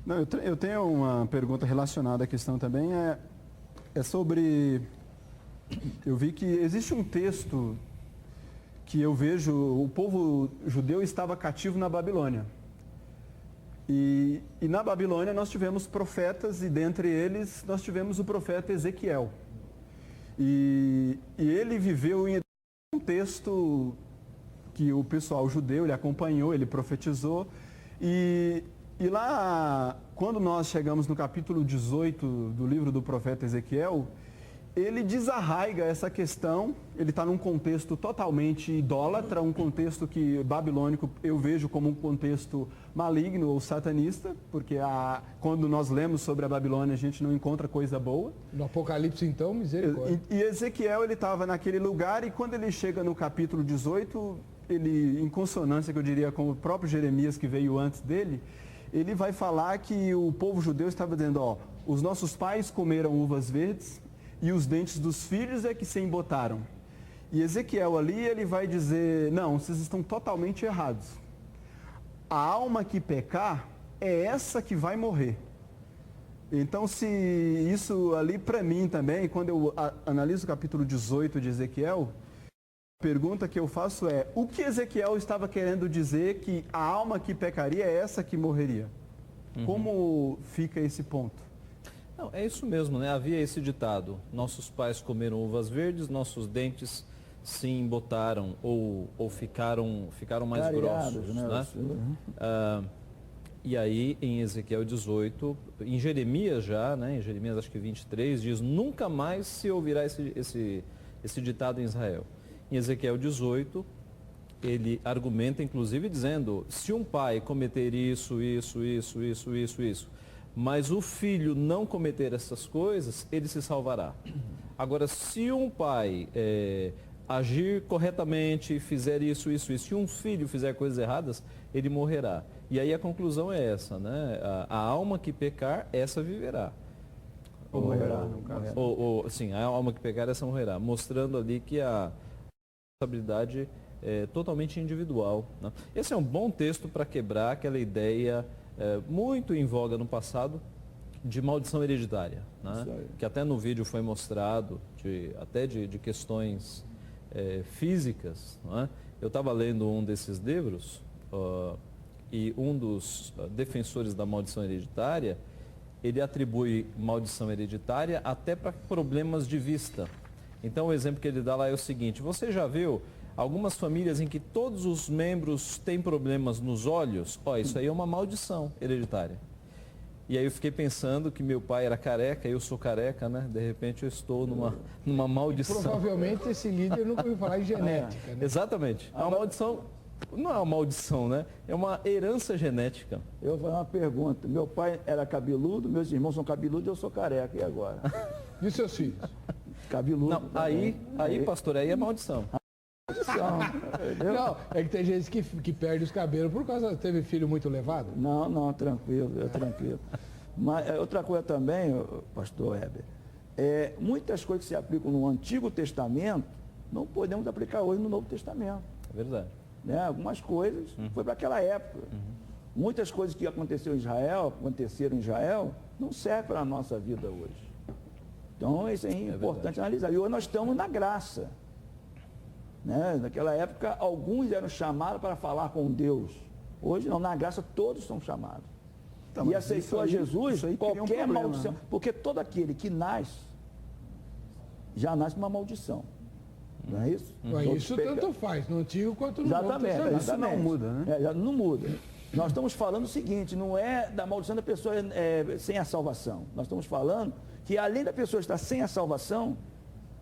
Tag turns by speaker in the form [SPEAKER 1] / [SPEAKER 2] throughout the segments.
[SPEAKER 1] Não, eu tenho uma pergunta relacionada à questão também, é sobre... Eu vi que existe um texto que eu vejo, o povo judeu estava cativo na Babilônia. E na Babilônia nós tivemos profetas e dentre eles nós tivemos o profeta Ezequiel. E ele viveu em um texto que o pessoal judeu, ele acompanhou, ele profetizou. E lá, quando nós chegamos no capítulo 18 do livro do profeta Ezequiel, ele desarraiga essa questão, ele está num contexto totalmente idólatra, um contexto que babilônico eu vejo como um contexto maligno ou satanista, porque quando nós lemos sobre a Babilônia a gente não encontra coisa boa.
[SPEAKER 2] No Apocalipse então, misericórdia.
[SPEAKER 1] E Ezequiel, ele estava naquele lugar e quando ele chega no capítulo 18, ele, em consonância, que eu diria, com o próprio Jeremias que veio antes dele, ele vai falar que o povo judeu estava dizendo, os nossos pais comeram uvas verdes, e os dentes dos filhos é que se embotaram. E Ezequiel ali, ele vai dizer, não, vocês estão totalmente errados. A alma que pecar é essa que vai morrer. Então, se isso ali para mim também, quando eu analiso o capítulo 18 de Ezequiel, a pergunta que eu faço é, o que Ezequiel estava querendo dizer que a alma que pecaria é essa que morreria? Como fica esse ponto?
[SPEAKER 3] Não, é isso mesmo, né? Havia esse ditado, nossos pais comeram uvas verdes, nossos dentes se embotaram ou ficaram mais
[SPEAKER 4] Variados,
[SPEAKER 3] grossos,
[SPEAKER 4] né?
[SPEAKER 3] E aí, em Ezequiel 18, em Jeremias já, né? Em Jeremias acho que 23, diz, nunca mais se ouvirá esse ditado em Israel. Em Ezequiel 18, ele argumenta, inclusive, dizendo, se um pai cometer isso, mas o filho não cometer essas coisas, ele se salvará. Agora, se um pai agir corretamente, fizer isso, e um filho fizer coisas erradas, ele morrerá. E aí a conclusão é essa, né? A alma que pecar, essa viverá.
[SPEAKER 1] Ou morrerá, no caso.
[SPEAKER 3] Sim, a alma que pecar, essa morrerá. Mostrando ali que a responsabilidade é totalmente individual, né? Esse é um bom texto para quebrar aquela ideia muito em voga no passado de maldição hereditária, né? Que até no vídeo foi mostrado, até de questões físicas, né? Eu estava lendo um desses livros e um dos defensores da maldição hereditária, ele atribui maldição hereditária até para problemas de vista. Então o exemplo que ele dá lá é o seguinte, você já viu algumas famílias em que todos os membros têm problemas nos olhos, isso aí é uma maldição hereditária. E aí eu fiquei pensando que meu pai era careca, eu sou careca, né? De repente eu estou numa maldição.
[SPEAKER 2] Provavelmente esse líder nunca ouviu falar em genética, né?
[SPEAKER 3] Exatamente. É uma maldição, não é uma maldição, né? É uma herança genética.
[SPEAKER 4] Eu vou fazer uma pergunta. Meu pai era cabeludo, meus irmãos são cabeludos e eu sou careca. E agora?
[SPEAKER 2] E os seus filhos?
[SPEAKER 4] Cabeludo.
[SPEAKER 3] Não, aí, pastor, aí é maldição.
[SPEAKER 2] Não, é que tem gente que perde os cabelos por causa que teve filho muito levado.
[SPEAKER 4] Não, tranquilo. Mas outra coisa também, pastor Heber, muitas coisas que se aplicam no Antigo Testamento, não podemos aplicar hoje no Novo Testamento.
[SPEAKER 3] É verdade.
[SPEAKER 4] Né? Algumas coisas foi para aquela época. Muitas coisas que aconteceram em Israel, não servem para a nossa vida hoje. Então, isso é importante analisar. E hoje nós estamos na graça. Né? Naquela época, alguns eram chamados para falar com Deus. Hoje não, na graça todos são chamados. Então, e aceitou a Jesus, qualquer maldição. Né? Porque todo aquele que nasce, já nasce com uma maldição. Não é isso?
[SPEAKER 2] Isso tanto faz, no Antigo quanto no Novo Testamento.
[SPEAKER 1] Isso não muda, né?
[SPEAKER 4] Não muda. Nós estamos falando o seguinte, não é da maldição da pessoa sem a salvação. Nós estamos falando que além da pessoa estar sem a salvação,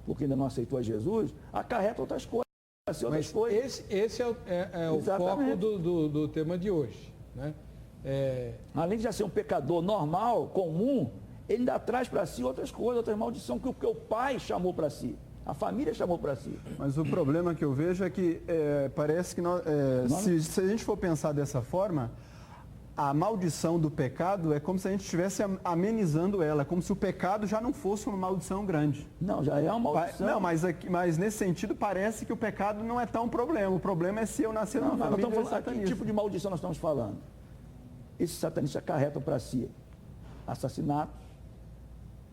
[SPEAKER 4] porque ainda não aceitou a Jesus, acarreta outras coisas.
[SPEAKER 2] Mas esse é o foco do tema de hoje, né?
[SPEAKER 4] Além de já ser um pecador normal, comum, ele ainda traz para si outras coisas, outras maldições que o pai chamou para si, a família chamou para si.
[SPEAKER 1] Mas o problema que eu vejo é que parece que se a gente for pensar dessa forma, a maldição do pecado é como se a gente estivesse amenizando ela, como se o pecado já não fosse uma maldição grande.
[SPEAKER 4] Não, já é uma maldição.
[SPEAKER 1] Não, mas nesse sentido parece que o pecado não é tão problema. O problema é se eu nascer numa família satanista.
[SPEAKER 4] Que tipo de maldição nós estamos falando? esses satanistas acarretam para si assassinatos,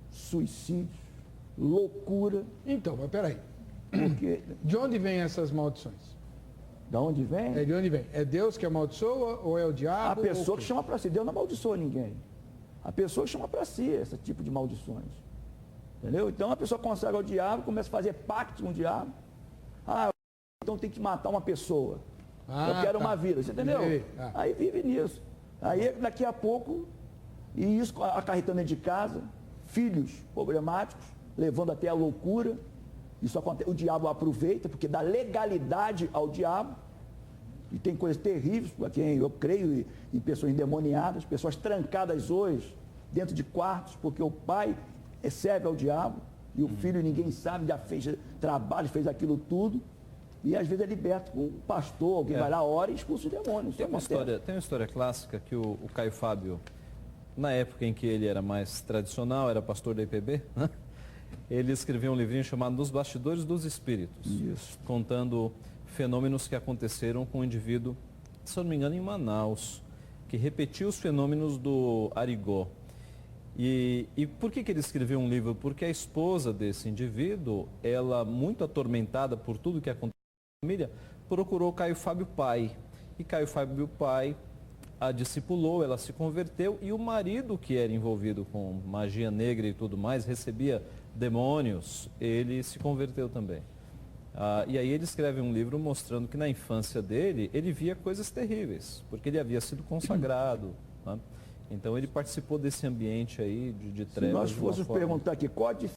[SPEAKER 4] suicídios, loucura,
[SPEAKER 2] Então, mas peraí.
[SPEAKER 4] porque
[SPEAKER 2] De onde vêm essas maldições?
[SPEAKER 4] da onde vem?
[SPEAKER 2] De onde vem? É Deus que amaldiçoa ou é o
[SPEAKER 4] A
[SPEAKER 2] diabo?
[SPEAKER 4] pessoa
[SPEAKER 2] ou
[SPEAKER 4] que chama para si, Deus não amaldiçoa ninguém. A pessoa que chama para si esse tipo de maldições. Entendeu? Então a pessoa consagra ao diabo, começa a fazer pacto com o diabo. Ah, então tem que matar uma pessoa. Eu quero uma vida, você entendeu? Aí vive nisso. Aí daqui a pouco, e isso acarretando dentro de casa, filhos problemáticos, levando até a loucura. Isso acontece, o diabo aproveita, porque dá legalidade ao diabo. E tem coisas terríveis, para quem eu creio, em pessoas endemoniadas, pessoas trancadas hoje, dentro de quartos, porque o pai serve ao diabo, e o filho ninguém sabe, já fez trabalho, fez aquilo tudo. E às vezes é liberto com um pastor, alguém vai lá, ora e expulsa os demônios.
[SPEAKER 3] Tem uma história clássica que o Caio Fábio, na época em que ele era mais tradicional, era pastor da IPB, né? Ele escreveu um livrinho chamado Nos Bastidores dos Espíritos,
[SPEAKER 4] Isso.
[SPEAKER 3] contando fenômenos que aconteceram com um indivíduo, se eu não me engano, em Manaus, que repetiu os fenômenos do Arigó. E por que ele escreveu um livro? Porque a esposa desse indivíduo, ela muito atormentada por tudo que aconteceu na família, procurou Caio Fábio pai. E Caio Fábio pai a discipulou, ela se converteu, e o marido, que era envolvido com magia negra e tudo mais, recebia demônios, ele se converteu também. E aí ele escreve um livro mostrando que na infância dele, ele via coisas terríveis, porque ele havia sido consagrado, né? Então ele participou desse ambiente aí de trevas.
[SPEAKER 4] Se nós fôssemos perguntar aqui, qual a diferença